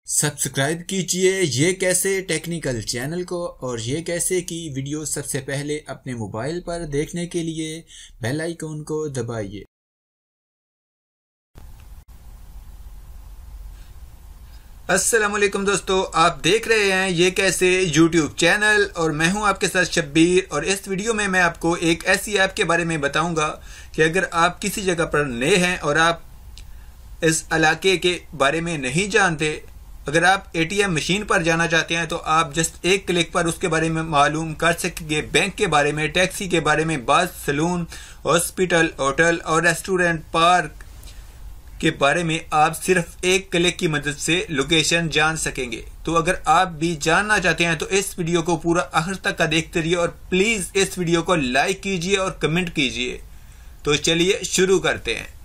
Subscribe कीजिए ये कैसे टेक्निकल चैनल को और ये कैसे की वीडियो सबसे पहले अपने मोबाइल पर देखने के लिए बेल आइकन को दबाइए। अस्सलामुअलैकुम दोस्तों, आप देख रहे हैं ये कैसे यूट्यूब चैनल और मैं हूं आपके साथ शब्बीर। और इस वीडियो में मैं आपको एक ऐसी ऐप के बारे में बताऊंगा कि अगर आप किसी जगह पर नए हैं और आप इस इलाके के बारे में नहीं जानते, अगर आप एटीएम मशीन पर जाना चाहते हैं तो आप जस्ट एक क्लिक पर उसके बारे में मालूम कर सकेंगे। बैंक के बारे में, टैक्सी के बारे में, बस, सलून, हॉस्पिटल, होटल और रेस्टोरेंट, पार्क के बारे में आप सिर्फ एक क्लिक की मदद से लोकेशन जान सकेंगे। तो अगर आप भी जानना चाहते हैं तो इस वीडियो को पूरा आखिर तक का देखते रहिए और प्लीज इस वीडियो को लाइक कीजिए और कमेंट कीजिए। तो चलिए शुरू करते हैं।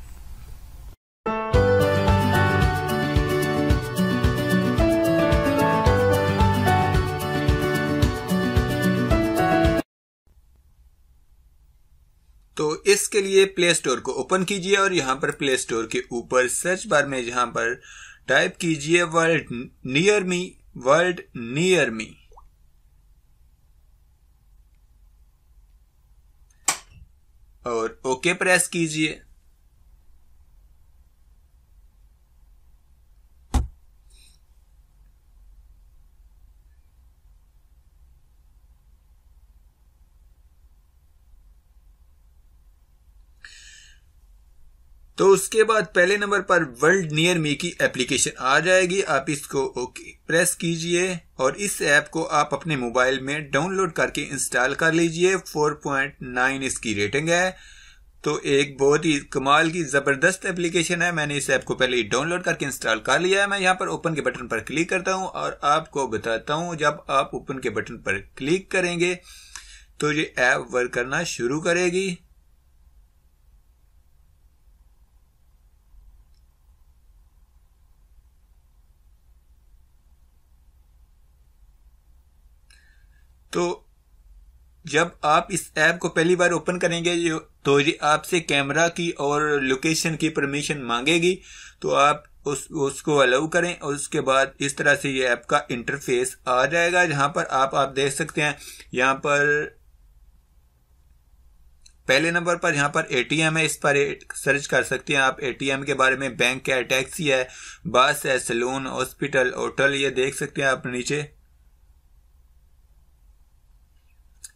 तो इसके लिए प्ले स्टोर को ओपन कीजिए और यहाँ पर प्ले स्टोर के ऊपर सर्च बार में यहाँ पर टाइप कीजिए world near me, world near me. और ओके प्रेस कीजिए। तो उसके बाद पहले नंबर पर वर्ल्ड नियर मी की एप्लीकेशन आ जाएगी। आप इसको ओके प्रेस कीजिए और इस ऐप को आप अपने मोबाइल में डाउनलोड करके इंस्टॉल कर लीजिए। 4.9 इसकी रेटिंग है। तो एक बहुत ही कमाल की जबरदस्त एप्लीकेशन है। मैंने इस ऐप को पहले ही डाउनलोड करके इंस्टॉल कर लिया है। मैं यहाँ पर ओपन के बटन पर क्लिक करता हूँ और आपको बताता हूँ जब आप ओपन के बटन पर क्लिक करेंगे तो ये ऐप वर्क करना शुरू करेगी। तो जब आप इस ऐप को पहली बार ओपन करेंगे तो ये आपसे कैमरा की और लोकेशन की परमिशन मांगेगी। तो आप उसको अलाउ करें और उसके बाद इस तरह से ये ऐप का इंटरफेस आ जाएगा जहां पर आप देख सकते हैं। यहाँ पर पहले नंबर पर यहाँ पर एटीएम है, इस पर सर्च कर सकते हैं आप एटीएम के बारे में। बैंक है, टैक्सी है, बस है, सलून, हॉस्पिटल, होटल, ये देख सकते हैं आप नीचे।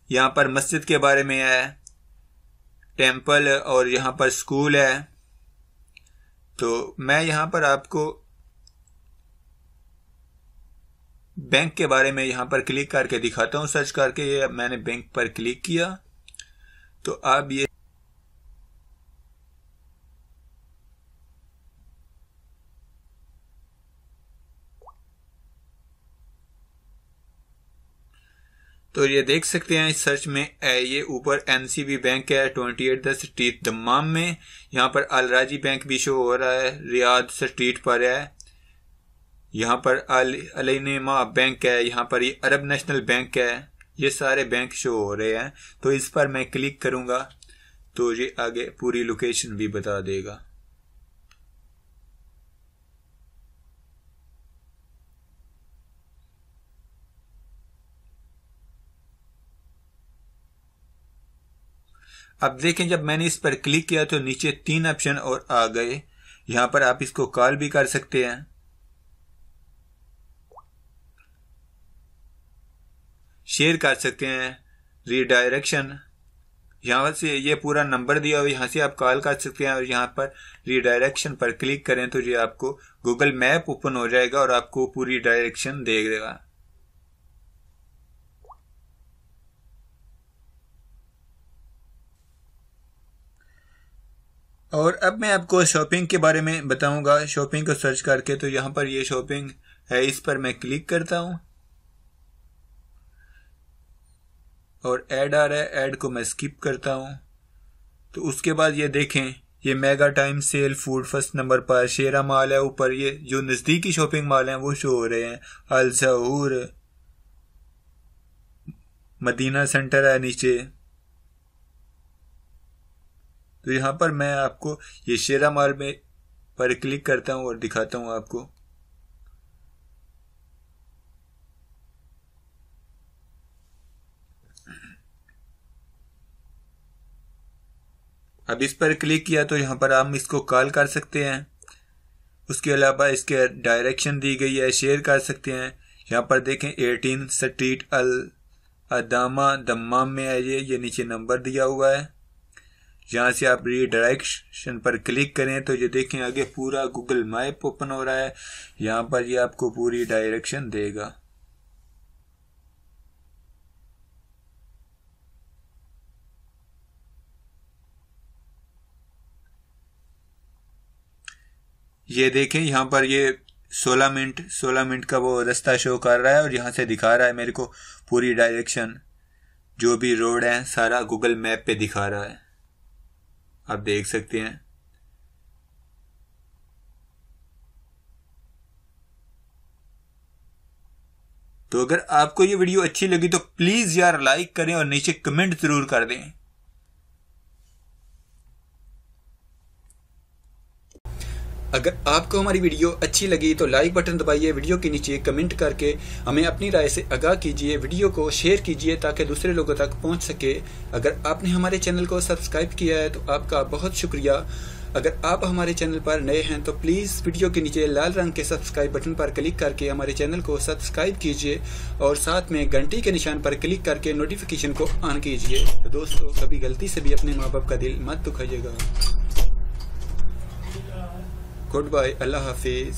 यहाँ पर मस्जिद के बारे में है, टेंपल और यहाँ पर स्कूल है। तो मैं यहाँ पर आपको बैंक के बारे में यहाँ पर क्लिक करके दिखाता हूँ। सर्च करके ये मैंने बैंक पर क्लिक किया तो अब ये तो ये देख सकते हैं इस सर्च में ये ऊपर एनसीबी बैंक है 28 स्ट्रीट दम्माम में। यहाँ पर अलराजी बैंक भी शो हो रहा है, रियाद स्ट्रीट पर है। यहाँ पर अलैनमा बैंक है, यहाँ पर ये अरब नेशनल बैंक है। ये सारे बैंक शो हो रहे हैं। तो इस पर मैं क्लिक करूंगा तो ये आगे पूरी लोकेशन भी बता देगा। अब देखें जब मैंने इस पर क्लिक किया तो नीचे 3 ऑप्शन और आ गए। यहां पर आप इसको कॉल भी कर सकते हैं, शेयर कर सकते हैं, रीडायरेक्शन, यहां से ये पूरा नंबर दिया हुआ, यहां से आप कॉल कर सकते हैं। और यहां पर रीडायरेक्शन पर क्लिक करें तो ये आपको गूगल मैप ओपन हो जाएगा और आपको पूरी डायरेक्शन देगा। और अब मैं आपको शॉपिंग के बारे में बताऊंगा। शॉपिंग को सर्च करके तो यहाँ पर ये शॉपिंग है, इस पर मैं क्लिक करता हूं और ऐड आ रहा है, ऐड को मैं स्किप करता हूं। तो उसके बाद ये देखें ये mega time sale food first number पर, शेरा मॉल है ऊपर, ये जो नजदीकी शॉपिंग मॉल हैं वो शो हो रहे हैं। अल सहूर, मदीना सेंटर है नीचे। तो यहाँ पर मैं आपको ये शेरा मॉल में पर क्लिक करता हूँ और दिखाता हूँ आपको। अब इस पर क्लिक किया तो यहाँ पर हम इसको कॉल कर सकते हैं। उसके अलावा इसके डायरेक्शन दी गई है, शेयर कर सकते हैं। यहाँ पर देखें 18 स्ट्रीट अल अदामा दम्माम में है ये नीचे नंबर दिया हुआ है। यहाँ से आप रीडायरेक्शन पर क्लिक करें तो ये देखें आगे पूरा गूगल मैप ओपन हो रहा है। यहाँ पर ये आपको पूरी डायरेक्शन देगा। ये देखें यहाँ पर ये 16 मिनट का वो रास्ता शो कर रहा है और यहाँ से दिखा रहा है मेरे को पूरी डायरेक्शन, जो भी रोड है सारा गूगल मैप पे दिखा रहा है, आप देख सकते हैं। तो अगर आपको ये वीडियो अच्छी लगी तो प्लीज यार लाइक करें और नीचे कमेंट जरूर कर दें। अगर आपको हमारी वीडियो अच्छी लगी तो लाइक बटन दबाइए, वीडियो के नीचे कमेंट करके हमें अपनी राय से आगाह कीजिए, वीडियो को शेयर कीजिए ताकि दूसरे लोगों तक पहुंच सके। अगर आपने हमारे चैनल को सब्सक्राइब किया है तो आपका बहुत शुक्रिया। अगर आप हमारे चैनल पर नए हैं तो प्लीज़ वीडियो के नीचे लाल रंग के सब्सक्राइब बटन पर क्लिक करके हमारे चैनल को सब्सक्राइब कीजिए और साथ में घंटी के निशान पर क्लिक करके नोटिफिकेशन को ऑन कीजिए। तो दोस्तों, कभी गलती से भी अपने माँ बाप का दिल मत दुखाइएगा। गुड बाय, अल्लाह हाफिज।